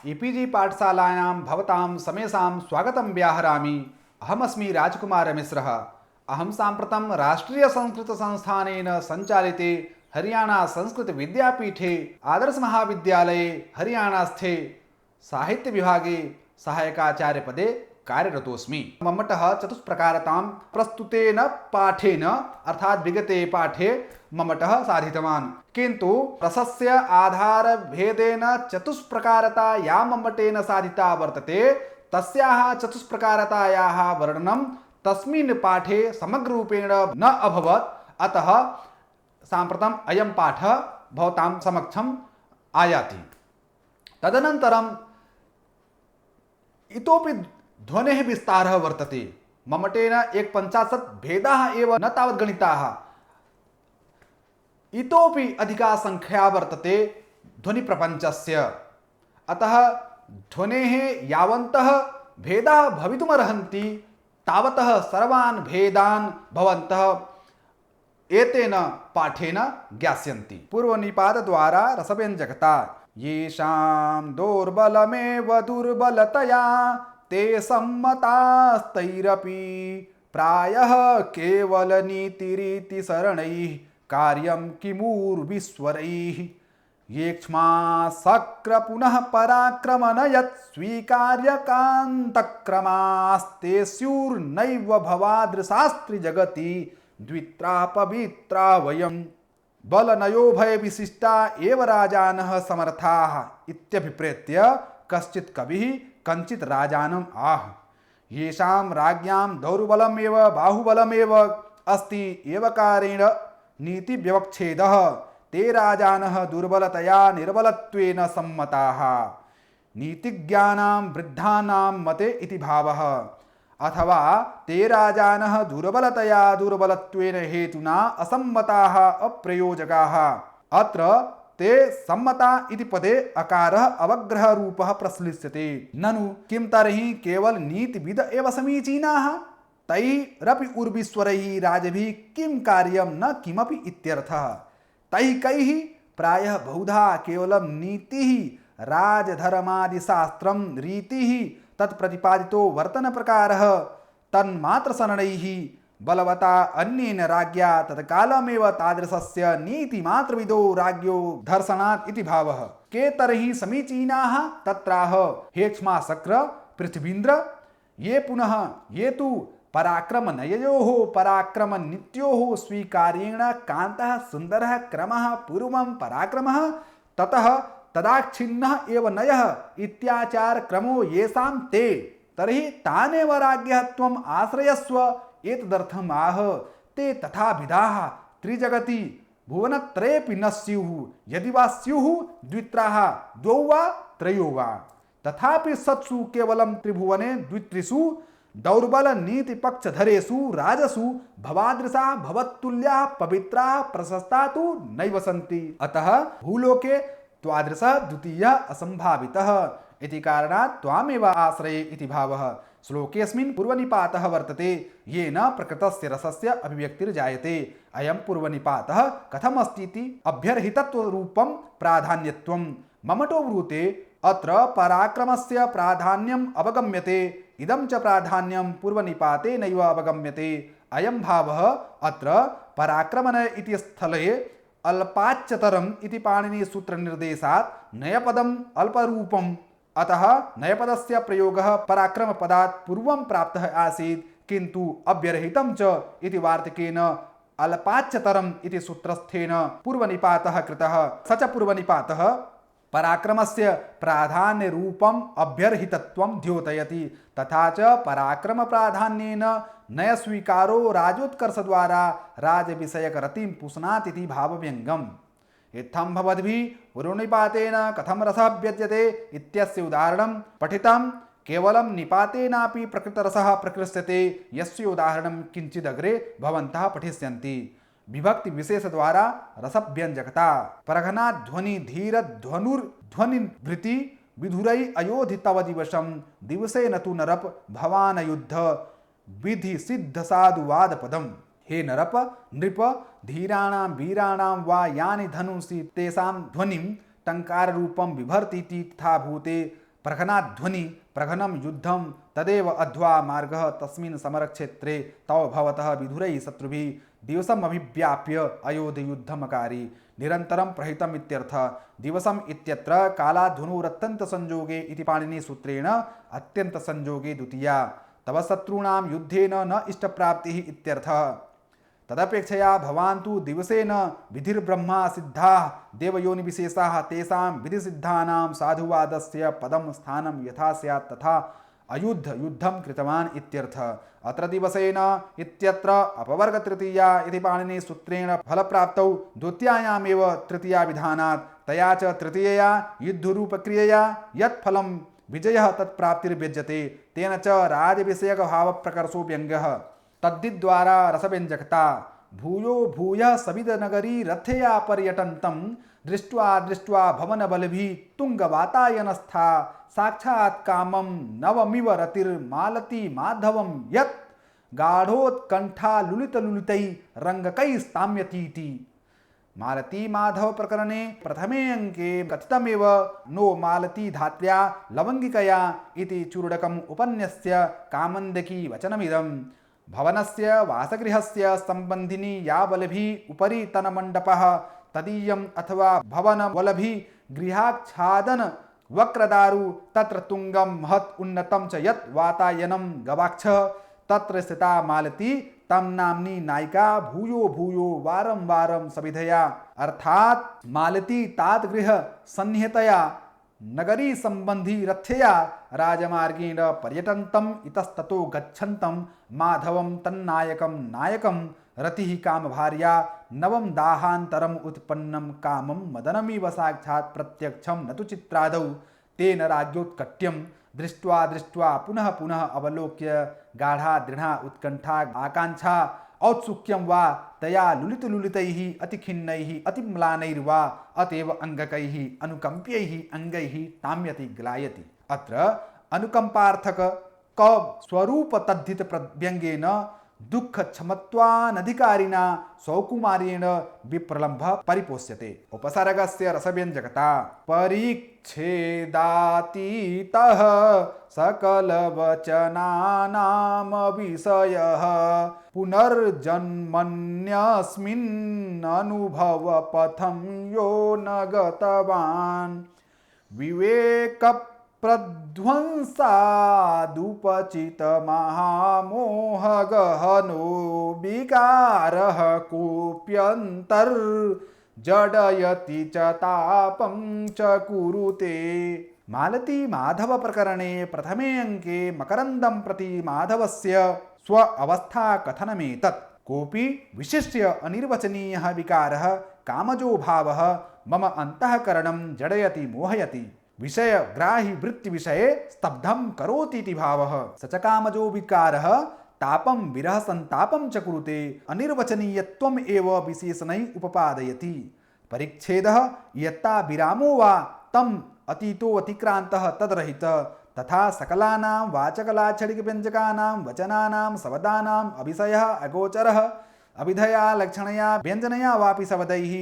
E-PG पाठशालायां भवतां समेषां स्वागतं व्याहरामि। अहमस्मि राजकुमारमिश्रः। अहं साम्प्रतं राष्ट्रियसंस्कृतसंस्थानेन सञ्चालिते हरियाणा संस्कृतविद्यापीठे आदर्शमहाविद्यालये हरियाणास्थे साहित्यविभागे सहायकाचार्यपदे कार्यरतोऽस्मि। मम्मटः चतुष्प्रकारतां प्रस्तुतेन पाठेन अर्थात् विगते पाठे मम्मटः साधितवान्, किन्तु रसस्य आधारभेदेन चतुष्प्रकारता या मम्मटेन साधिता वर्तते तस्याः चतुष्प्रकारतायाः वर्णनं तस्मिन् पाठे समग्ररूपेण न अभवत्। अतः साम्प्रतम् अयं पाठः भवतां समक्षम् आयाति। तदनन्तरम् इतोपि ध्वनेः विस्तारः वर्तते। मम्मटेन 51 भेदाः एव न तावत् गणिताः, इतोपि अधिका संख्या वर्तते ध्वनिप्रपञ्चस्य। अतः ध्वनेः यावन्तः भेदाः भवितुमर्हन्ति तावतः सर्वान् भेदान् भवन्तः एतेन पाठेन ज्ञास्यन्ति। पूर्वनिपातद्वारा रसव्यञ्जकता येषां दौर्बलमेव दुर्बलतया ते सम्मतास्तैरपि प्रायः केवलनीतिरीति शरणैः कार्यं किमूर्विस्वरैः येक्ष्मासक्र पुनः पराक्रमनयत् स्वीकार्यकान्तक्रमास्ते स्युर्नैव भवादृशास्त्रि जगति द्वित्रा पवित्रा वयं बलनयोभय विशिष्टा एव राजानः समर्थाः इत्यभिप्रेत्य कश्चित् कविः कञ्चित् राजानम् आह। येषां राज्ञां दौर्बलमेव बाहुबलमेव अस्ति एवकारेण नीतिव्यवच्छेदः ते राजानः दुर्बलतया निर्बलत्वेन सम्मताः नीतिज्ञानां वृद्धानां मते इति भावः। अथवा ते राजानः दुर्बलतया दुर्बलत्वेन हेतुना असम्मताः अप्रयोजकाः। अत्र ते सम्मता इति पदे अकारः अवग्रहरूपः प्रश्लिष्यते। ननु किं तर्हि केवल नीतिविद एव समीचीनाः? तैरपि उर्वीश्वरैः राजभिः किं कार्यं न किमपि इत्यर्थः। तैः कैः प्रायः बहुधा केवलं नीतिः राजधर्मादिशास्त्रं रीतिः तत्प्रतिपादितो वर्तनप्रकारः तन्मात्रशरणैः बलवता अन्येन राज्ञा तत्कालमेव तादृशस्य नीतिमात्रविदो राज्ञो दर्शनात् इति भावः। के तर्हि समीचीनाः? तत्राह हेक्ष्मासक्र पृथ्वीन्द्र ये पुनः ये तु पराक्रमनययोः पराक्रमनित्योः स्वीकार्येण कान्तः सुन्दरः क्रमः पूर्वं पराक्रमः ततः तदाच्छिन्नः एव नयः इत्याचारक्रमो येषां ते तर्हि तानेव राज्ञः त्वम् आश्रयस्व एतदर्थम् आह। ते तथाविधाः त्रिजगति भुवनत्रयेऽपि न स्युः, यदि वा स्युः द्वित्राः द्वौ वा त्रयो वा। तथापि सत्सु केवलं त्रिभुवने द्वित्रिषु दौर्बलनीतिपक्षधरेषु राजसु भवादृशाः भवत्तुल्याः पवित्राः प्रशस्ता तु नैव सन्ति। अतः भूलोके त्वादृशः द्वितीयः असम्भावितः इति कारणात् त्वामेव आश्रये इति भावः। श्लोकेऽस्मिन् पूर्वनिपातः वर्तते येन प्रकृतस्य रसस्य अभिव्यक्तिर्जायते। अयं पूर्वनिपातः कथमस्ति इति अभ्यर्हितत्वरूपं प्राधान्यत्वं ममटो ब्रूते। अत्र पराक्रमस्य प्राधान्यम् अवगम्यते, इदं च प्राधान्यं पूर्वनिपाते नैव अवगम्यते। अयं भावः अत्र पराक्रमन इति स्थले अल्पाच्चतरम् इति पाणिनीसूत्रनिर्देशात् नयपदम् अल्परूपम्। अतः नयपदस्य प्रयोगः पराक्रमपदात् पूर्वं प्राप्तः आसीत्, किन्तु अव्यर्हितं च इति वार्तिकेन अल्पाच्चतरम् इति सूत्रस्थेन पूर्वनिपातः कृतः। स च पूर्वनिपातः पराक्रमस्य प्राधान्यरूपम् अभ्यर्हितत्वं द्योतयति। तथा च पराक्रमप्राधान्येन नयस्वीकारो राजोत्कर्षद्वारा राजविषयकरतिं पुष्णाति इति भावव्यङ्गम्। इत्थं भवद्भिः पूर्वनिपातेन कथं रसः व्यज्यते इत्यस्य उदाहरणं पठितं। केवलं निपातेनापि प्रकृतरसः प्रकृष्यते, यस्य उदाहरणं किञ्चिदग्रे भवन्तः पठिष्यन्ति। विभक्ति विशेषद्वारा रसव्यञ्जकता परघना ध्वनि धीर ध्वनुर्ध्वनिवृत्ति विधुरै अयोधि तव दिवसं दिवसे न तु नरप भवान युद्ध विधि सिद्ध साधुवाद पदम। हे नरप नृप धीराणां वीराणां वा यानि धनुषि तेषां ध्वनिं टंकार रूपं बिभर्ति तथा भूते प्रघनाध्वनि प्रघनं युद्धं तदेव अध्वा मार्गः तस्मिन् समरक्षेत्रे तव भवतः विधुरैः शत्रुभिः दिवसम् अभिव्याप्य अयोध्युद्धमकारी निरन्तरं प्रहितम् इत्यर्थः। दिवसम् इत्यत्र कालाधुनुरत्यन्त संयोगे इति पाणिनिसूत्रेण अत्यन्त संयोगे द्वितीया। तव शत्रूणां युद्धेन न इष्टप्राप्तिः इत्यर्थः। तदपेक्षया भवान् तु दिवसेन विधिर्ब्रह्मा सिद्धाः देवयोनिविशेषाः तेषां विधिसिद्धानां साधुवादस्य पदं स्थानं यथा स्यात् तथा युद्धं कृतवान् इत्यर्थः। अत्र दिवसेन इत्यत्र अपवर्ग तृतीया इति पाणिनिसूत्रेण फलप्राप्तौ द्वितीयायामेव तृतीया विधानात् तया च तृतीयया युद्धरूपक्रियया यत् फलं विजयः तत्प्राप्तिर्व्यज्यते तेन च राजविषयक भावप्रकर्षो व्यङ्ग्यः तद्दिद्वारा रसव्यञ्जकता। भूयो भूयः सविदनगरी रथया पर्यटन्तं दृष्ट्वा भवनबलभिः तुङ्गवातायनस्था साक्षात् कामं नवमिव रतिर्मालती माधवं यत् गाढोत्कण्ठा लुलितलुलितै रङ्गकैस्ताम्यतीति। मालती माधव प्रकरणे प्रथमे अंके कथितमेव नो मालती धात्र्या लवंगिकया इति चूर्णकम् उपन्यस्य कामन्दकी वचनमिदं। भवनस्य वासगृहस्य संबंधिनी या बलभिः उपरि तनमण्डपः तदीयम् अथवा भवनवलभिः गृहाच्छादन वक्रदारु तत्र तुंगम महत् उन्नतं च यत् वातायनं गवाक्ष तत्र स्थिता मालती तम नाम्नी नायिका भूयो भूयो वारं वारं सविधया अर्थात मालती तात गृह सन्निहितया नगरी संबंधी रथया राजमार्गेण पर्यटन्तम् इतस्ततो गच्छन्तं माधवं तन्नायकं नायकं रतिः कामभार्या नवम दाहान्तरम् उत्पन्नं कामं मदनमिव साक्षात् प्रत्यक्षं न तु चित्रादौ तेन राज्ञोत्कट्यं दृष्ट्वा पुनः पुनः अवलोक्य गाढ़ा दृढ़ा उत्कंठा आकांक्षा औत्सुक्यं वा तया लुलितलुलितैः अतिखिन्नैः अतिम्लानैर्वा अतएव अंगकैः अनुकंप्यैः अंगैः ताम्यति ग्लायति। अत्र अनुकंपार्थक क स्वरूप तद्धित व्यंग्येन दुःख क्षमत्वानधिकारिणा सौकुमार्येण विप्रलम्भ परिपोष्यते। उपसर्गस्य रसव्यञ्जकता परिच्छेदातीतः सकलवचनानां विषयः पुनर्जन्मन्यस्मिन् अनुभवपथं यो न गतवान् विवेक प्रध्वंसादुपचित महामोह गहनो विकारः कोऽप्यन्तर् जडयति च तापं च कुरुते। मालती माधव प्रकरणे प्रथमे अंके मकरन्दं प्रति माधवस्य स्व अवस्था कथनमेतत्। कोऽपि विशिष्य अनिर्वचनीयः विकारः कामजो भावः मम अंतःकरणं जडयति मोहयति विषय ग्राहि वृत्ति विषये स्तब्धं करोति इति भावः। स च कामजो विकारः तापं विरह संतापं च कुरुते अनिर्वचनीयत्वम् एव विशेषणैः उपपादयति। परिच्छेदः यत्ता विरामो वा तम् अतीतो अतिक्रान्तः तद्रहितः तथा सकलानां वाचकलाक्षणिक व्यञ्जकानां वचनानां शब्दानाम् अभिषयः अगोचरः अभिधया लक्षणया व्यञ्जनया वापि शब्दैः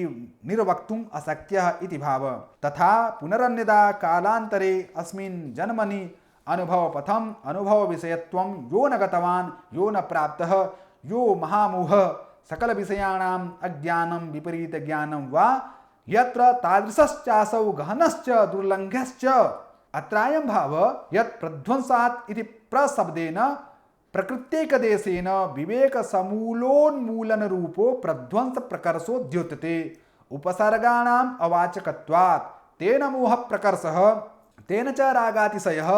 निर्वक्तुम् अशक्यः इति भावः। तथा पुनरन्यदा कालान्तरे अस्मिन् जन्मनि अनुभवपथं अनुभव विषयत्वं यो न गतवान् यो न प्राप्तः यो महामोहः सकल विषयाणाम् अज्ञानं विपरीत ज्ञानं वा यत्र तादृशश्चासौ गहनश्च दुर्लङ्घ्यश्च। अत्रायं भावः यत् प्रध्वंसात् इति प्रशब्देन प्रकृत्यैकदेशेन विवेक समूलोन्मूलन रूपो प्रध्वंस प्रकर्षो द्योत्यते। उपसर्गाणाम् अवाचकत्वात् तेन मोह प्रकर्षः तेन च रागातिशयः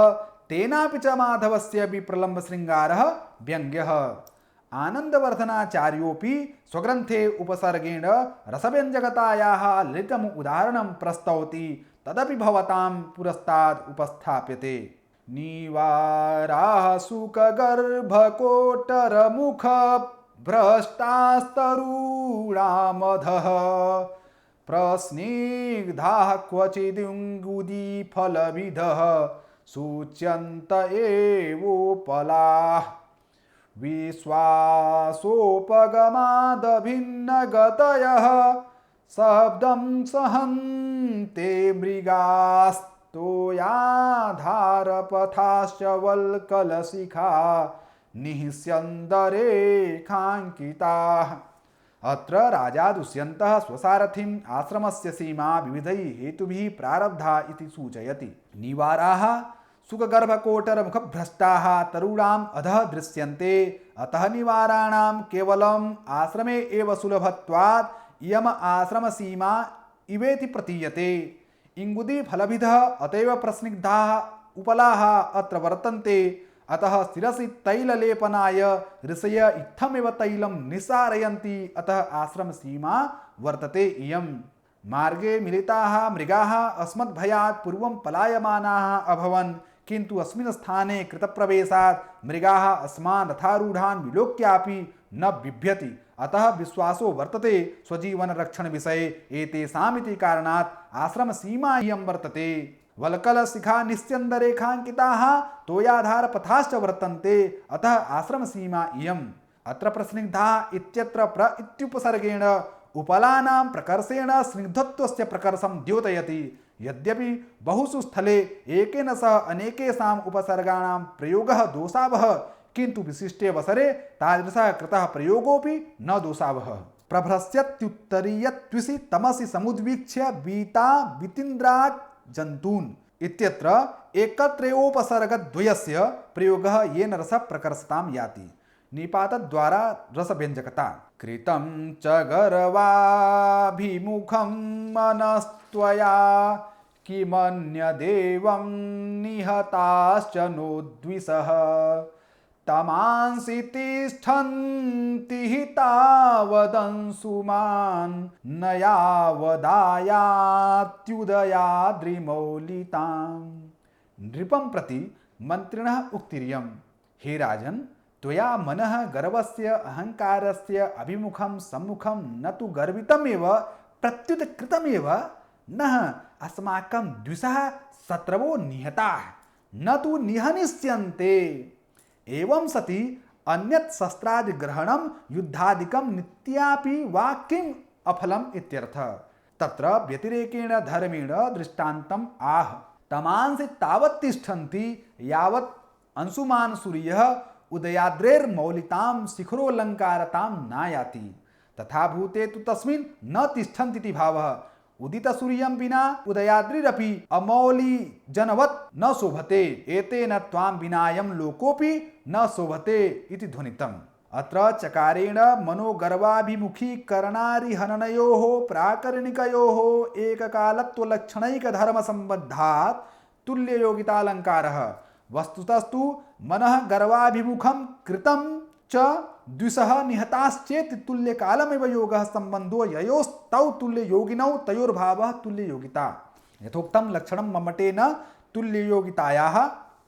तेनापि च माधवस्य विप्रलम्ब श्रृंगारः व्यङ्ग्यः। आनन्दवर्धनाचार्योऽपि स्वग्रन्थे उपसर्गेण रसव्यञ्जकतायाः ललितम् उदाहरणं प्रस्तौति तदपि भवतां पुरस्ताद् उपस्थाप्यते। निवाराः सुखगर्भकोटरमुख भ्रष्टास्तरूणामधः प्रस्निग्धाः क्वचिदुङ्गुदीफलविधः सूच्यन्त एवोपलाः विश्वासोपगमादभिन्नगतयः शब्दं सहन्ते मृगास् तोयाधारपथाश्च वल्कलशिखा निःस्यन्दरेखाङ्किताः। अत्र राजा दुष्यन्तः स्वसारथिम् आश्रमस्य सीमा विविधैः हेतुभिः प्रारब्धा इति सूचयति। निवाराः सुखगर्भकोटरमुखभ्रष्टाः तरूणाम् अधः दृश्यन्ते, अतः निवाराणां केवलम् आश्रमे एव सुलभत्वात् इयम् आश्रमसीमा इवेति प्रतीयते। इंगुदीफलभिधः अतएव प्रस्निग्धाः उपलाः अत्र वर्तन्ते, अतः शिरसि तैललेपनाय ऋषय इत्थमेव तैलं निस्सारयन्ति, अतः आश्रमसीमा वर्तते इयम्। मार्गे मिलिताः मृगाः अस्मद्भयात् पूर्वं पलायमानाः अभवन्, किन्तु अस्मिन् स्थाने कृतप्रवेशात् मृगाः अस्मान् रथारूढान् विलोक्यापि न बिभ्यति, अतः विश्वासो वर्तते स्वजीवनरक्षणविषये एतेषामिति कारणात् आश्रमसीमा इयं वर्तते। वल्कलशिखा निस्यन्दरेखाङ्किताः तोयाधारपथाश्च वर्तन्ते, अतः आश्रमसीमा इयम्। अत्र प्रस्निग्धाः इत्यत्र प्र इत्युपसर्गेण उपलानां प्रकर्षेण स्निग्धत्वस्य प्रकर्षं द्योतयति। यद्यपि बहुषु स्थले एकेन सह अनेकेषाम् उपसर्गाणां प्रयोगः दोषावह, किन्तु विशिष्टेऽवसरे तादृशः कृतः प्रयोगोऽपि न दोषावह। प्रभ्रस्यत्युत्तरीयत्विषि तमसि समुद्वीक्ष्य बीता वितीन्द्रात् जन्तून् इत्यत्र एकत्रयोपसर्गद्वयस्य प्रयोगः येन रसप्रकर्षतां याति। निपातद्वारा रसव्यञ्जकता। कृतं च गर्वाभिमुखं मनस्त्वया किमन्यदेवं निहताश्च नो द्विषः तमांसि तिष्ठन्ति हि तावदंशुमान् न यावदायात्युदयाद्रिमौलिताम्। नृपं प्रति मन्त्रिणः उक्तिरियं, हे राजन्, त्वया मनः गर्वस्य अहङ्कारस्य अभिमुखं सम्मुखं न तु गर्वितमेव प्रत्युत कृतमेव, न अस्माकं द्विषः शत्रवो निहताः न तु निहनिष्यन्ते। एवं सति अन्यत् शस्त्रादिग्रहणं युद्धादिकं नित्यापि वा किम् अफलम् इत्यर्थः। तत्र व्यतिरेकेण धर्मेण दृष्टान्तम् आह। तमांसि तावत् तिष्ठन्ति यावत् अंशुमान् सूर्यः उदयाद्रेर्मौलितां शिखरोऽलङ्कारतां नायाति, तथा भूते तु तस्मिन् न तिष्ठन्तीति भावः। उदितसूर्यं विना उदयाद्रिरपि अमौलिजनवत् न शोभते, एतेन त्वां विनायं लोकोऽपि न शोभते इति ध्वनितम्। अत्र चकारेण मनोगर्वाभिमुखीकरणारिहननयोः प्राकरणिकयोः एककालत्वलक्षणैकधर्मसम्बद्धात् तुल्ययोगितालङ्कारः। वस्तुतस्तु मनः गर्वाभिमुखं कृतं च द्विषः निहताश्चेत् तुल्यकालमेव योगः सम्बन्धो ययोस्तौ तुल्ययोगिनौ तयोर्भावः तुल्ययोगिता। यथोक्तं लक्षणं मम्मटेन तुल्ययोगितायाः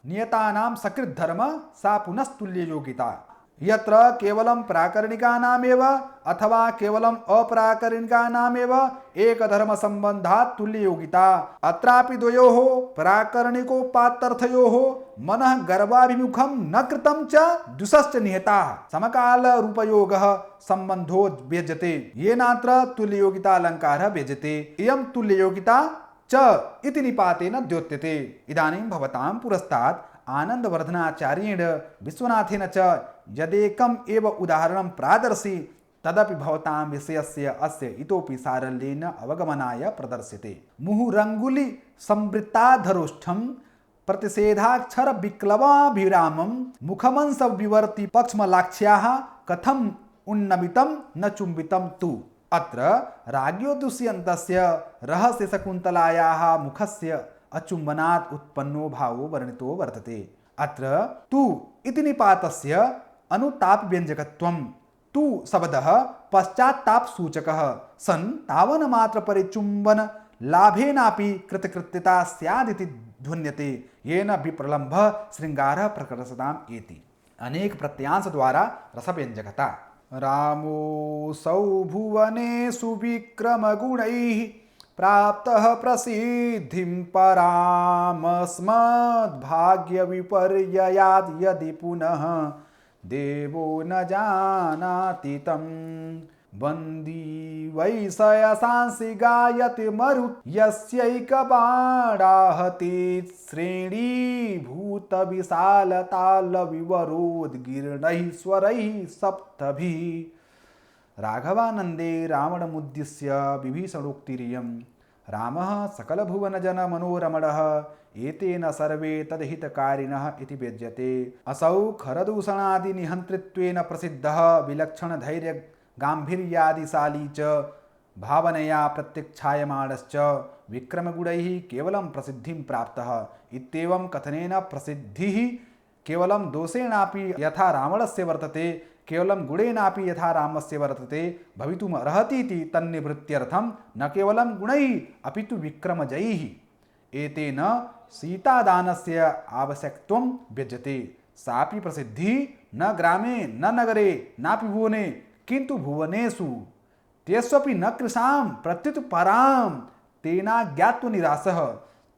नियतानां सकृद्धर्म सा पुनस्तुल्ययोगिता। यत्र केवलं प्राकरणिकानामेव अथवा केवलं अप्राकरणिकानामेव एकधर्मसम्बन्धात् तुल्ययोगिता, अत्रापि द्वयोः प्राकरणिकोपात्तर्थयोः मनः गर्वाभिमुखं न कृतं च द्विषश्च निहताः समकालरूपयोगः सम्बन्धो व्यज्यते, येनात्र तुल्ययोगितालङ्कारः व्यज्यते। इयं तुल्ययोगिता च इति निपातेन द्योत्यते। इदानीं भवतां पुरस्तात् आनन्दवर्धनाचार्येण विश्वनाथेन च यदेकम् एव उदाहरणं प्रादर्शि तदपि भवतां विषयस्य अस्य इतोपि सारल्येन अवगमनाय प्रदर्श्यते। मुहुरङ्गुली संवृत्ताधरोष्ठं प्रतिषेधाक्षर विक्लवाभिरामं मुखमंस विवर्ति पक्ष्मलाक्ष्याः कथम् उन्नमितं न चुम्बितं तु। अत्र राज्ञो दुष्यन्तस्य रहस्यशकुन्तलायाः मुखस्य अचुम्बनात् उत्पन्नो भावो वर्णितो वर्तते। अत्र तु इति निपातस्य अनुतापव्यञ्जकत्वं। तु शब्दः पश्चात्तापसूचकः सन् तावन्मात्र परिचुम्बन लाभेनापि कृतकृत्यता स्यादिति ध्वन्यते, येन विप्रलम्भः शृङ्गारः प्रकर्षताम् एति। अनेक प्रत्यांश द्वारा रसव्यञ्जकता। रामोऽसौ भुवनेषु विक्रमगुणैः प्राप्तः प्रसिद्धिं परामस्मद्भाग्यविपर्ययात् यदि पुनः देवो न जानाति तं वन्दी वैशयसांसि गायति मरुत् यस्यैकबाणाहति श्रेणीभूतविशालतालविवरोद्गीर्णैः स्वरैः सप्तभिः। राघवानन्दे रावणमुद्दिश्य विभीषणोक्तिरियं। रामः सकलभुवनजनमनोरमणः एतेन सर्वे तद्हितकारिणः इति व्यज्यते। असौ खरदूषणादिनिहन्तृत्वेन प्रसिद्धः विलक्षणधैर्यगाम्भीर्यादिशाली च भावनया प्रत्यक्षायमाणश्च विक्रमगुणैः केवलं प्रसिद्धिं प्राप्तः इत्येवं कथनेन प्रसिद्धिः केवलं दोषेणापि यथा रावणस्य वर्तते केवलं गुणेनापि यथा रामस्य वर्तते भवितुम् अर्हतीति तन्निवृत्त्यर्थं न केवलं गुणैः अपि तु विक्रमजैः एतेन सीतादानस्य आवश्यकत्वं व्यज्यते। सापि प्रसिद्धिः न ग्रामे न नगरे नापि भुवने किन्तु भुवनेषु तेष्वपि न कृशां प्रत्युत परां तेनाज्ञात्वनिरासः।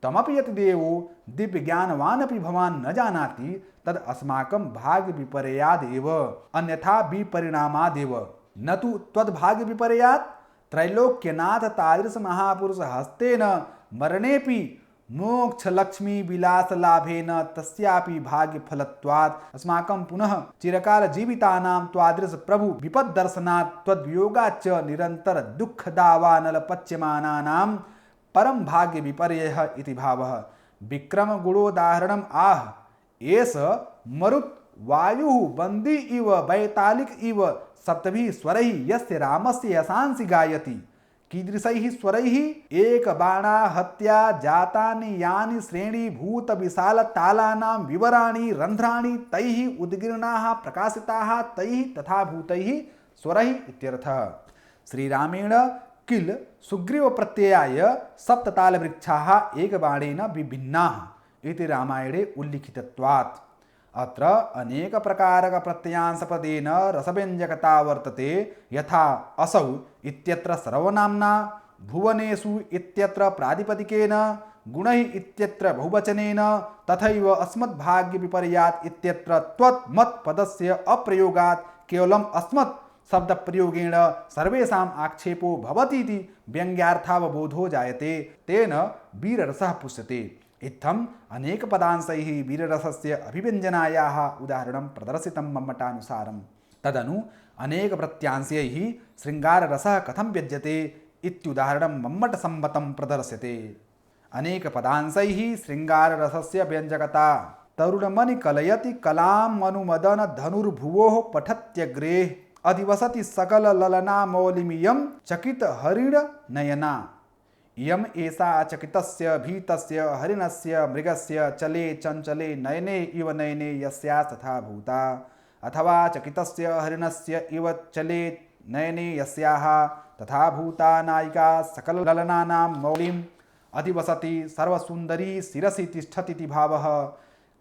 तमपि यत् देवो दिव्यज्ञानवानपि भवान् न जानाति तद् अस्माकं भाग्यविपर्यादेव अन्यथा विपरिणामादेव न तु त्वद्भाग्यविपर्यात्। त्रैलोक्यनाथ तादृशमहापुरुषहस्तेन मरणेऽपि मोक्षलक्ष्मीविलासलाभेन तस्यापि भाग्यफलत्वात् अस्माकं पुनः चिरकालजीवितानां त्वादृश प्रभु विपद्दर्शनात् त्वद्वियोगाच्च निरन्तर दुःखदावानलपच्यमानानां परं भाग्यविपर्ययः इति भावः। विक्रमगुणोदाहरणम् आह एष मरुत् वायुः बन्दी इव वैतालिक इव सप्तभिः स्वरैः यस्य रामस्य यशांसि गायति। कीदृशैः स्वरैः? एकबाणाहत्या जातानि यानि श्रेणीभूतविशालतालानां विवराणि रन्ध्राणि तैः उद्गीर्णाः प्रकाशिताः तैः तथा भूतैः स्वरैः इत्यर्थः। श्रीरामेण किल सुग्रीव प्रत्ययाय सप्ततालवृक्षाः एकबाणेन विभिन्नाः इति रामायणे उल्लिखितत्वात्। अत्र अनेक प्रकारक प्रत्ययांशपदेन रसव्यञ्जकता वर्तते। यथा असौ इत्यत्र सर्वनाम्ना, भुवनेषु इत्यत्र प्रातिपदिकेन, गुणैः इत्यत्र बहुवचनेन, तथैव अस्मद्भाग्यविपर्यात् इत्यत्र त्वत् मत् पदस्य अप्रयोगात् केवलम् अस्मत् शब्दप्रयोगेण सर्वेषाम् आक्षेपो भवतीति व्यङ्ग्यार्थावबोधो जायते। तेन वीररसः पुष्यते। इत्थम् अनेकपदांशैः वीररसस्य अभिव्यञ्जनायाः उदाहरणं प्रदर्शितं मम्मटानुसारं। तदनु अनेकप्रत्यांशैः शृङ्गाररसः कथं व्यज्यते इत्युदाहरणं मम्मटसम्मतं प्रदर्श्यते। अनेकपदांशैः शृङ्गाररसस्य व्यञ्जकता। तरुणमणि कलयति कलामनुमदन धनुर्भुवोः पठत्यग्रेः अधिवसति सकलललना मौलिमियं चकितहरिणनयना। इयम् एषा अचकितस्य भीतस्य हरिणस्य मृगस्य चले चञ्चले नयने इव नयने यस्या तथा भूता। अथवा चकितस्य हरिणस्य इव चले नयने यस्याः तथा भूता नायिका सकलललनानां मौलिम् अधिवसति सर्वसुन्दरी शिरसि तिष्ठतीति भावः।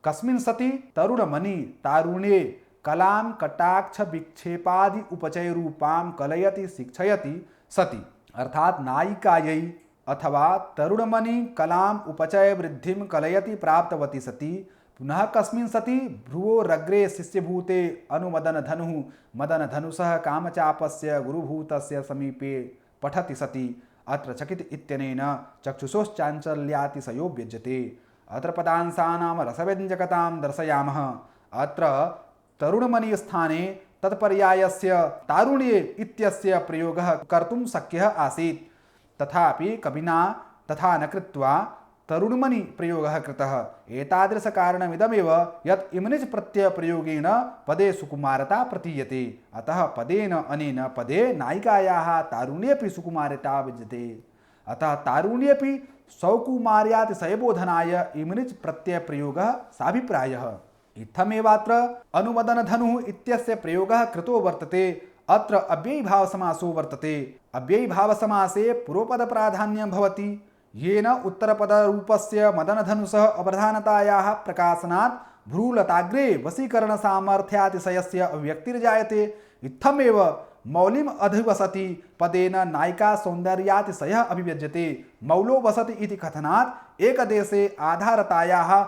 कस्मिन् सति तरुणमणि तारुण्ये कलां कटाक्ष विक्षेपादि उपचयरूपां कलयति शिक्षयति सति अर्थात नायिकायै अथवा तरुणमणि कलां उपचय वृद्धिं कलयति प्राप्तवती सति। पुनः कस्मिन् सति भ्रुवोरग्रे शिष्यभूते अनुमदनधनुः मदनधनुषः कामचापस्य गुरुभूतस्य समीपे पठति सति। अत्र चकित इत्यनेन चक्षुषोश्चाञ्चल्यातिशयो व्यज्यते। अत्र पदांशानां रसव्यञ्जकतां दर्शयामः। अत्र तरुणमणि स्थाने तत्पर्यायस्य तारुण्ये इत्यस्य प्रयोगः कर्तुं शक्यः आसीत्। तथापि कविना तथा न कृत्वा तरुणमणि प्रयोगः कृतः। एतादृशकारणमिदमेव यत् इमनिच् प्रत्ययप्रयोगेन पदे सुकुमारता प्रतीयते। अतः पदेन अनेन पदे नायिकायाः तारुण्येऽपि सुकुमारता विद्यते। अतः तारुण्येऽपि सौकुमार्यातिशयबोधनाय इमनिच् प्रत्ययप्रयोगः साभिप्रायः। इत्थमेवात्र अनुमदनधनुः इत्यस्य प्रयोगः कृतो वर्तते। अत्र अव्ययीभावसमासो वर्तते। अव्ययीभावसमासे पूर्वपदप्राधान्यं भवति, येन उत्तरपदरूपस्य मदनधनुषः अप्रधानतायाः प्रकाशनात् भ्रूलताग्रे वशीकरणसामर्थ्यातिशयस्य अव्यक्तिर्जायते। इत्थमेव मौलिम् अधिवसति पदेन नायिका सौन्दर्यातिशयः अभिव्यज्यते। मौलो वसति इति कथनात् एकदेशे आधारतायाः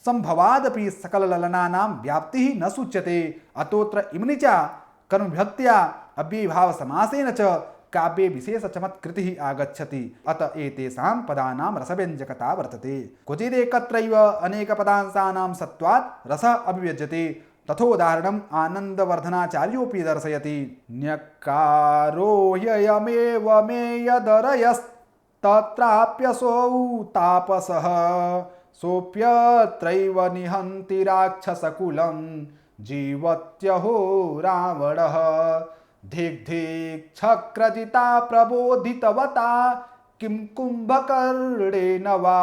संभवादपि सकलललनानां व्याप्तिः न सूच्यते। अतोऽत्र इमनिचा कर्मभक्त्या अव्ययीभाव समासेन च काव्ये विशेष चमत्कृतिः आगच्छति। अत एतेषां पदानां रसव्यञ्जकता वर्तते। क्वचिदेकत्रैव अनेकपदांशानां सत्त्वात् रसः अभिव्यज्यते। तथोदाहरणम् आनन्दवर्धनाचार्योऽपि दर्शयति। न्यक्कारो ह्ययमेव मे यदरयस्तत्राप्यसौ तापसः सोऽप्यत्रैव निहन्ति राक्षसकुलं जीवत्यहो रावणः। धिक् धिक् छक्रजिता प्रबोधितवता किं कुम्भकर्णेन वा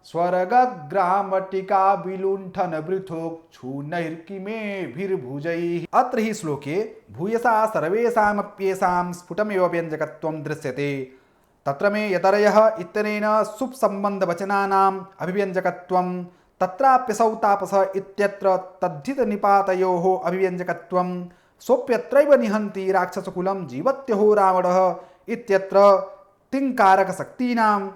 स्वर्गग्रामटिका विलुण्ठन वृथोक्षूणैर्किमेभिर्भुजैः। अत्र हि श्लोके भूयसा सर्वेषामप्येषां स्फुटमेव व्यञ्जकत्वं दृश्यते। तत्र मे यतरयः इत्यनेन सुप्सम्बन्धवचनानाम् अभिव्यञ्जकत्वं तत्राप्यसौ तापसः इत्यत्र तद्धितनिपातयोः अभिव्यञ्जकत्वं सोऽप्यत्रैव निहन्ति राक्षसकुलं जीवत्यहो रावणः इत्यत्र तिङ्कारकशक्तीनां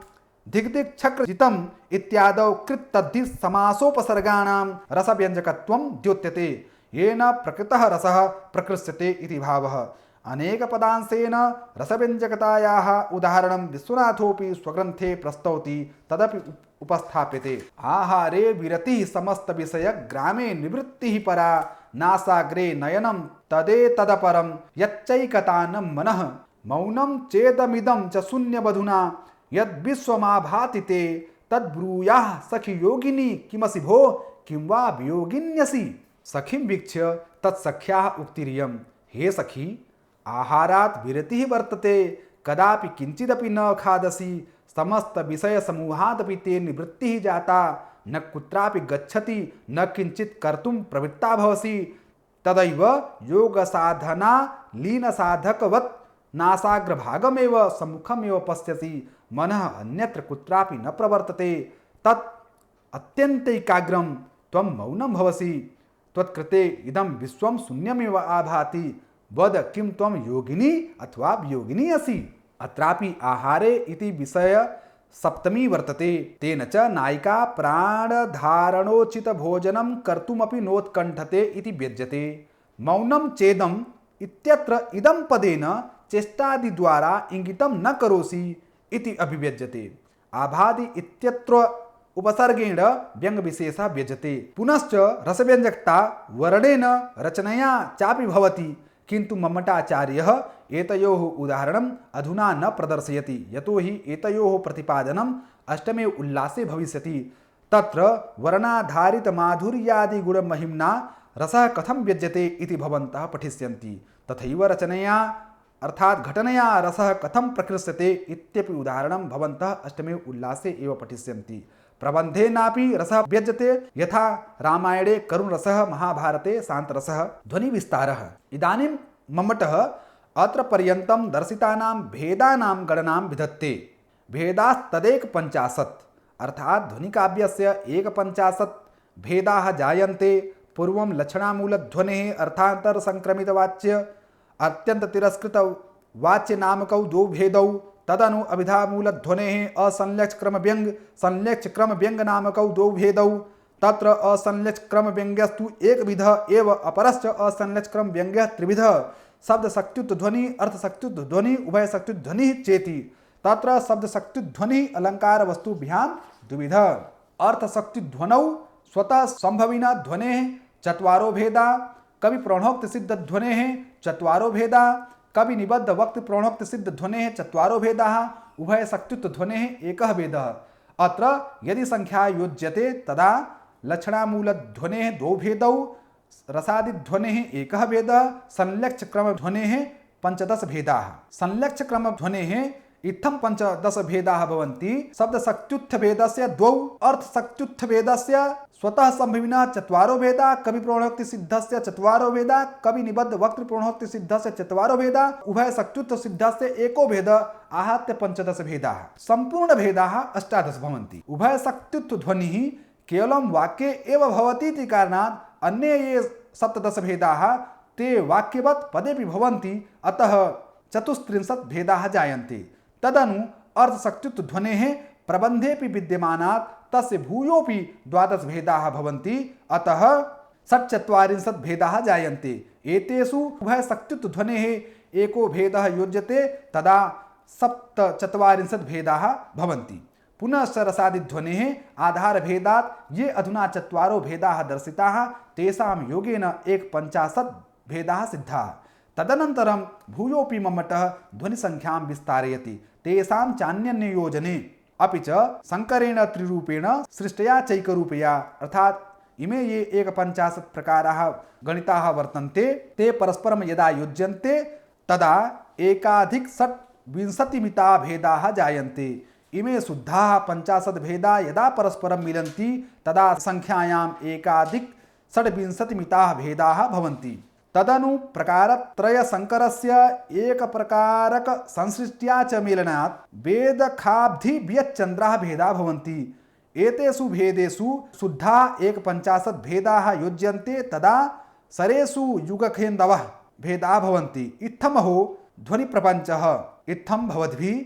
धिक् छक्रजितम् इत्यादौ कृत्तद्धि समासोपसर्गाणां रसव्यञ्जकत्वं द्योत्यते येन प्रकृतः रसः प्रकृष्यते इति भावः। अनेकपदांशेन रसव्यञ्जकतायाः उदाहरणं विश्वनाथोऽपि स्वग्रन्थे प्रस्तौति तदपि उपस्थाप्यते। आहारे विरतिः समस्तविषयग्रामे निवृत्तिः परा नासाग्रे नयनं तदेतदपरं यच्चैकतानं मनः मौनं चेदमिदं च शून्यवधुना यद्विश्वमाभाति ते तद्ब्रूयाः सखी योगिनी किमसि भो किं वा वियोगिन्यसि। सखीं वीक्ष्य तत्सख्याः उक्तिरियं। हे सखी, आहारात् विरतिः वर्तते, कदापि किञ्चिदपि न खादसि, समस्तविषयसमूहादपि ते निवृत्तिः जाता, न कुत्रापि गच्छति, न किञ्चित् कर्तुं प्रवृत्ता भवसि। तदैव योगसाधना लीनसाधकवत् नासाग्रभागमेव सम्मुखमेव पश्यसि, मनः अन्यत्र कुत्रापि न प्रवर्तते। तत् अत्यन्तैकाग्रं त्वं मौनं भवसि। त्वत्कृते इदं विश्वं शून्यमेव आभाति। वद किं त्वं योगिनी अथवा वियोगिनी असि। अत्रापि आहारे इति विषय सप्तमी वर्तते। तेन च नायिका प्राणधारणोचितभोजनं कर्तुमपि नोत्कण्ठते इति व्यज्यते। मौनं चेदम् इत्यत्र इदं पदेन चेष्टादिद्वारा इंगितं न करोसि इति अभिव्यज्यते। आभादि इत्यत्र उपसर्गेण व्यङ्ग्यविशेषः व्यज्यते। पुनश्च रसव्यञ्जकता वर्णेन रचनया चापि भवति, किन्तु मम्मटाचार्यः एतयोः उदाहरणम् अधुना न प्रदर्शयति, यतो हि एतयोः प्रतिपादनम् अष्टमे उल्लासे भविष्यति। तत्र वर्णाधारितमाधुर्यादिगुणमहिम्ना रसः कथं व्यज्यते इति भवन्तः पठिष्यन्ति। तथैव रचनया अर्थात् घटनया रसः कथं प्रकृष्यते इत्यपि उदाहरणं भवन्तः अष्टमे उल्लासे एव पठिष्यन्ति। प्रबन्धेनापि रसः व्यज्यते, यथा रामायणे करुणरसः, महाभारते शान्तरसः। ध्वनिविस्तारः। इदानीं मम्मटः अत्र पर्यन्तं दर्शितानां भेदानां गणनां विधत्ते। भेदास्तदेकपञ्चाशत् अर्थात् ध्वनिकाव्यस्य 51 भेदाः जायन्ते। पूर्वं लक्षणामूलध्वनेः अर्थान्तरसंक्रमितवाच्य अत्यन्ततिरस्कृतवाच्यनामकौ द्वौ भेदौ, तदनु अभिधामूलध्वनेः असंलक्ष्यक्रमव्यङ्ग संलक्ष्यक्रमव्यङ्गनामकौ द्वौ भेदौ। तत्र असंलक्ष्यक्रमव्यङ्ग्यस्तु एकविधः एव, अपरश्च असंलक्ष्यक्रमव्यङ्ग्यः त्रिविधः। शब्दशक्त्युत्ध्वनि अर्थशक्त्युत्ध्वनि उभयशक्त्युत्ध्वनिः चेति। तत्र शब्दशक्त्युत्ध्वनिः अलङ्कारवस्तुभ्यां द्विविधः। अर्थशक्त्युत्ध्वनौ स्वतः संभविनः ध्वनेः चत्वारो भेदा, कवि प्रणोक्त सिद्ध ध्वनेः चत्वारो भेदा, कवि निबद्ध वक्त प्रणोक्त सिद्ध ध्वनेः चत्वारो भेदाः, उभय शक्त्युत्व ध्वनेः एकः भेदः। अत्र यदि संख्या योज्यते तदा लक्षणामूल ध्वनेः द्वौ भेदौ, रसादिध्वनेः एकः भेदः, संलक्ष्यक्रम ध्वनेः 15 भेदाः। संलक्ष्यक्रमध्वनेः इत्थं 15 भेदाः भवन्ति। शब्दशक्त्युत्थ भेदस्य द्वौ, अर्थशक्त्युत्थ भेदस्य स्वतः संभविनः चत्वारो भेदा, कवि प्रणोक्ति सिद्धस्य चत्वारो भेदा, कवि निबद्ध वक्तृ प्रणोक्ति सिद्धस्य चत्वारो भेदा, उभय शक्त्युत्थ सिद्धस्य एको भेद, आहत्य 15 भेदाः। संपूर्ण भेदाः 18 भवन्ति। उभय शक्त्युत्थ ध्वनिः केवलं वाक्ये एव भवति इति कारणात् अन्ये ये 17 भेदाः ते वाक्यवत् पदेपि भवन्ति, अतः 34 भेदाः जायन्ते। तदनु अर्थशक्त्युत्थ ध्वनेः प्रबन्धेपि विद्यमानात् तस्य भूयोपि 12 भेदाः भवन्ति, अतः 46 भेदाः जायन्ते। एतेषु उभयशक्त्युत्थ ध्वनेः एको भेदः योज्यते तदा सप्तचत्वारिंशत् भेदाः भवन्ति। पुनश्च रसादिध्वनेः आधारभेदात् ये अधुना चत्वारो भेदाः दर्शिताः तेषां योगेन 150 भेदाः सिद्धाः। तदनन्तरं भूयोऽपि मम्मटः ध्वनिसङ्ख्यां विस्तारयति तेषां चान्यन्ययोजने अपि च शङ्करेण त्रिरूपेण सृष्ट्या चैकरूपया अर्थात् इमे ये 150 प्रकाराः गणिताः वर्तन्ते ते परस्परं यदा युज्यन्ते तदा एकाधिक षड्विंशतिमिता भेदाः जायन्ते। इमे शुद्धाः 50 भेदा यदा परस्परं मिलन्ति तदा संख्यायाम् एकाधिक षड्विंशतिमिताः भेदाः भवन्ति। तदनु प्रकारत्रय शङ्करस्य एक प्रकारक संसृष्ट्या च मेलनात् वेदखाब्धिव्यच्चन्द्राः भेदाः भवन्ति। एतेषु भेदेषु शुद्धा 150 भेदाः योज्यन्ते तदा सरेषु युगखेन्दवः भेदाः भवन्ति। इत्थमहो ध्वनिप्रपञ्चः इत्थं भवद्भिः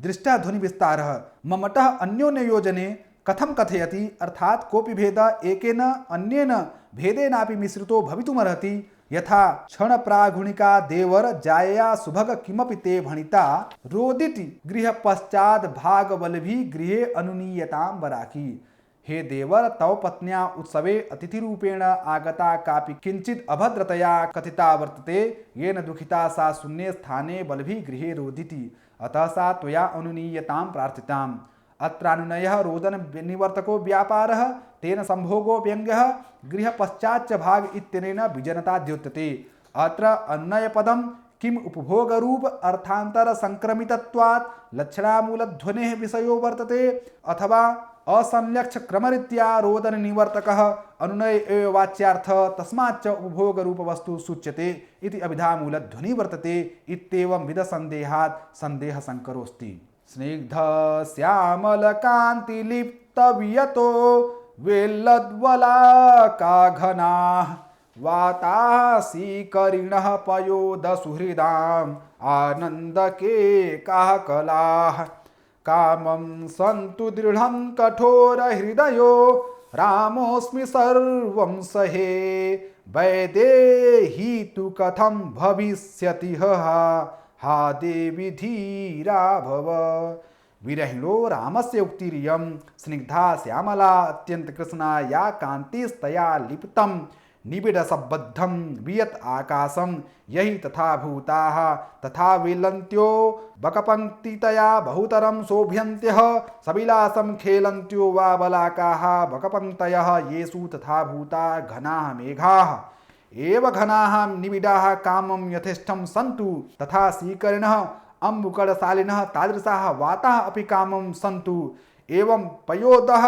दृष्टः ध्वनिविस्तारः। मम्मटः अन्योन्ययोजने कथं कथयति अर्थात् कोऽपि भेदः एकेन अन्येन भेदेनापि मिश्रितो भवितुमर्हति। यथा क्षणप्राघुणिका देवर जायया सुभग किमपि ते भणिता रोदिति गृहपश्चाद् भागबलभिः गृहे अनुनीयतां वराकी। हे देवर तव पत्न्या उत्सवे अतिथिरूपेण आगता कापि किंचित् अभद्रतया कथिता वर्तते येन दुखिता सा शून्ये स्थाने बलभिः गृहे रोदिति अतः सा त्वया अनुनीयतां प्रार्थिताम्। अत्रानुनयः रोदन निवर्तको व्यापारः तेन संभोगो व्यङ्ग्यः गृहपश्चाच्च भाग इत्यनेन विजनता द्योत्यते। अत्र अन्वयपदं किम उपभोगरूप अर्थान्तर संक्रमितत्वात् लक्षणामूलध्वनेः विषयो वर्तते अथवा असंलक्ष्य क्रमरीत्या रोदन निवर्तकः अनुनय एव वाच्यार्थ तस्माच्च उपभोगरूप वस्तु सूच्यते इति अभिधामूलध्वनि वर्तते इत्येवं विध संदेहात् संदेह संकरोऽस्ति। स्निग्ध श्यामल कांति लिप्त वियतो वेल्लद्वला घनाः वातासीकरिणः पयोद सुहृदाम् आनन्दके काः कलाः कामं सन्तु दृढं कठोर हृदयो रामोऽस्मि सर्वं सहे वैदेही तु कथं भविष्यति हा देवी धीरा भव। विरहिणो रामस्य उक्तिरियं स्निग्धा श्यामला अत्यंत कृष्णा या कांतिस्तया लिप्तं निबिडसबद्धं वियत आकाशं यही तथा भूताः तथा विलन्त्यो बकपङ्क्तितया बहुतरं शोभ्यन्त्यः सविलासं खेलन्त्यो वा बलाकाः बकपङ्क्तयः येषु तथा भूता घनाः मेघाः एव घनाः निबिडाः कामं यथेष्टं सन्तु तथा सीकरिणः अम्बुकरशालिनः तादृशाः वाताः अपि कामं सन्तु एवं पयोदः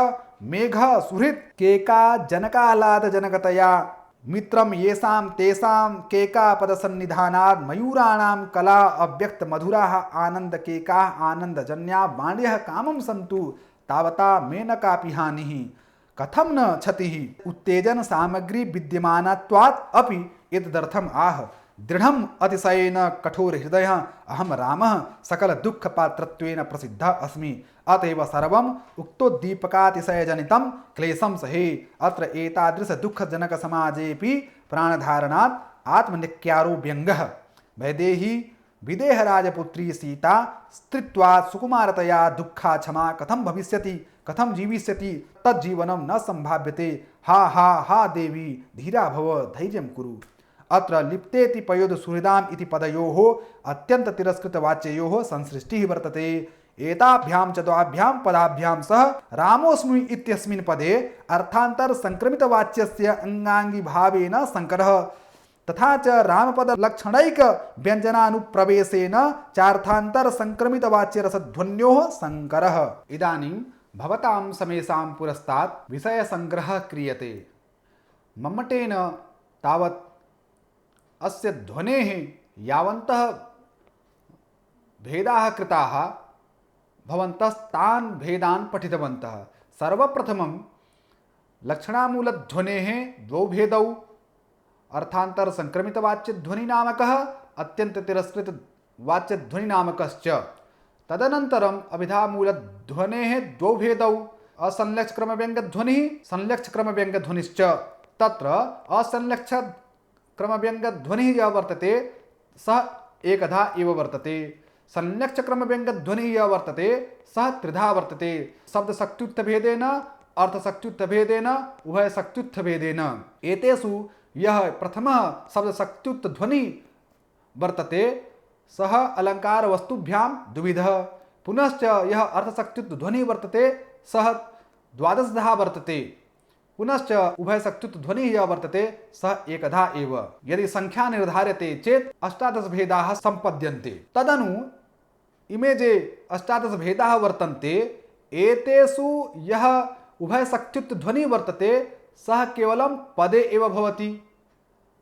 मेघः सुहृत् केका जनकाह्लादजनकतया मित्रं येषां तेषां केकापदसन्निधानात् मयूराणां कला अव्यक्त मधुराः आनन्दकेकाः आनन्दजन्या वाण्यः कामं सन्तु तावता मेनकापि हानिः कथं न क्षतिः उत्तेजन सामग्री विद्यमानत्वात् अपि एतदर्थम् आह। दृढ़म् अतिशयेन कठोर हृदयः अहं रामः सकल दुःख पात्रत्वेन प्रसिद्धः अस्मि अतएव सर्वम् उक्तोद्दीपकातिशयजनितं क्लेशं सहे। अत्र एतादृश दुःखजनक समाजेऽपि प्राणधारणात् आत्मनिक्यारो व्यङ्गः। वैदेही विदेह राजपुत्री सीता स्त्रीत्वात् सुकुमारतया दुःखा क्षमा कथं भविष्यति कथं जीविष्यति तज्जीवनं न संभाव्यते। हा हा हा देवी धीरा भव धैर्यं कुरु। अत्र लिप्तेति पयोद सुहृदाम् इति पदयोः अत्यंत तिरस्कृत वाच्ययोः संसृष्टिः वर्तते। एताभ्यां च द्वाभ्यां पदाभ्यां सह रामोऽस्मि इत्यस्मिन् पदे अर्थान्तर संक्रमित वाच्यस्य अंगांगी भावेन संकरः तथा च रामपद लक्षणैक व्यञ्जनानुप्रवेशेन चार्थान्तर संक्रमित वाच्य रसध्वन्योः संकरः। इदानीं भवतां समेषां पुरस्तात् विषय संग्रहः क्रियते। मम्मटेन तावत् अस्य ध्वनेः यावन्तः भेदाः कृताः भवन्तस्तान् भेदान् पठितवन्तः। सर्वप्रथमं लक्षणामूलध्वनेः द्वौ भेदौ अर्थान्तर संक्रमितवाच्यध्वनिनामकः अत्यन्त तिरस्कृत वाच्यध्वनिनामकश्च। तदनन्तरम् अभिधामूलध्वनेः द्वौ भेदौ असंलक्ष्यक्रमव्यङ्ग्यध्वनिः संलक्ष्यक्रमव्यङ्ग्यध्वनिश्च। तत्र असंलक्ष्यक्रमव्यङ्ग्यध्वनिः यः वर्तते सः एकधा एव वर्तते। संलक्ष्यक्रमव्यङ्ग्यध्वनिः यः वर्तते सः त्रिधा वर्तते। शब्दशक्त्युत्थभेदेन, अर्थशक्त्युत्थभेदेन, उभयशक्त्युत्थभेदेन। एतेषु यः प्रथमः शब्दशक्त्युत्थध्वनिः वर्तते सः अलङ्कारवस्तुभ्यां द्विविधः। पुनश्च यः अर्थशक्त्युत्थध्वनिः वर्तते सः द्वादशधा वर्तते। पुनश्च उभयशक्त्युत्थध्वनिः यः वर्तते सः एकधा एव। यदि संख्या निर्धार्यते चेत् 18 भेदाः सम्पद्यन्ते। तदनु इमे जे 18 भेदाः वर्तन्ते एतेषु यः उभयशक्त्युत्थध्वनिः वर्तते सः केवलं पदे एव भवति।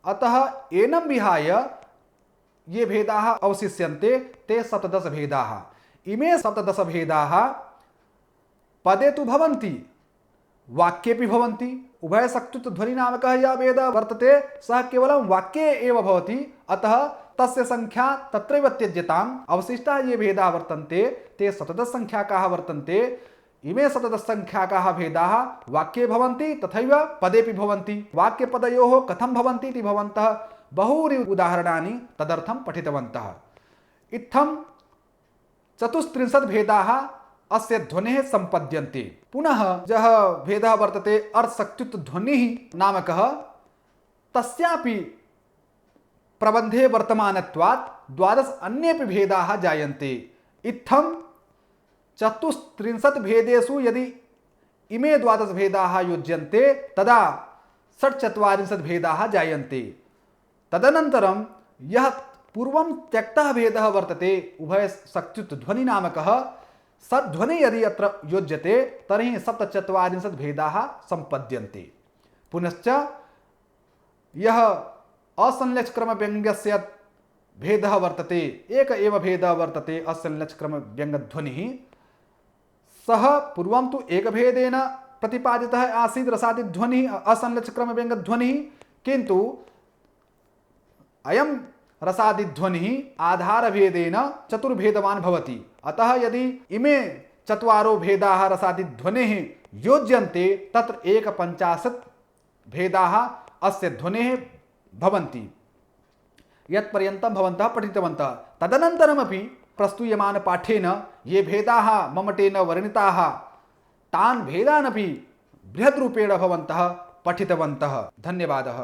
अतः एनं विहाय ये भेदाः अवशिष्यन्ते ते 17 भेदाः। इमे 17 भेदाः पदे तु भवन्ति, वाक्येपि भवन्ति। उभयशक्त्युत्थध्वनिनामकः यः भेदः वर्तते सः केवलं वाक्ये एव भवति। अतः तस्य संख्या तत्रैव त्यज्यताम्। अवशिष्टाः ये भेदाः वर्तन्ते ते 17 संख्याकाः वर्तन्ते। इमे 17 संख्याकाः भेदाः वाक्ये भवन्ति तथैव पदेपि भवन्ति। वाक्यपदयोः कथं भवन्ति इति भवन्तः बहूनि उदाहरणानि तदर्थं पठितवन्तः। इत्थं 34 भेदाः अस्य ध्वनेः सम्पद्यन्ते। पुनः यः भेदः वर्तते अर्थशक्त्युत्थध्वनिः नामकः तस्यापि प्रबन्धे वर्तमानत्वात् 12 अन्येपि भेदाः जायन्ते। इत्थं 34 भेदेषु यदि इमे 12 भेदाः योज्यन्ते तदा 46 भेदाः जायन्ते। तदनन्तरं यः पूर्वं त्यक्तः भेदः वर्तते उभयशक्त्युत्थध्वनिनामकः सध्वनिः यदि अत्र योज्यते तर्हि 47 भेदाः सम्पद्यन्ते। पुनश्च यः असंलक्ष्यक्रमव्यङ्ग्यस्य भेदः वर्तते, एक एव भेदः वर्तते असंलक्ष्यक्रमव्यङ्ग्यध्वनिः, सः पूर्वं तु एकभेदेन प्रतिपादितः आसीत् रसादिध्वनिः असंलक्ष्यक्रमव्यङ्ग्यध्वनिः, किन्तु अयं रसादिध्वनिः आधारभेदेन चतुर्भेदवान् भवति। अतः यदि इमे 4 भेदाः रसादिध्वनेः योज्यन्ते तत्र 51 भेदाः अस्य ध्वनेः भवन्ति। यत्पर्यन्तं भवन्तः पठितवन्तः। तदनन्तरमपि प्रस्तूयमानपाठेन ये भेदाः ममटेन वर्णिताः तान् भेदानपि बृहद्रूपेण भवन्तः पठितवन्तः। धन्यवादः।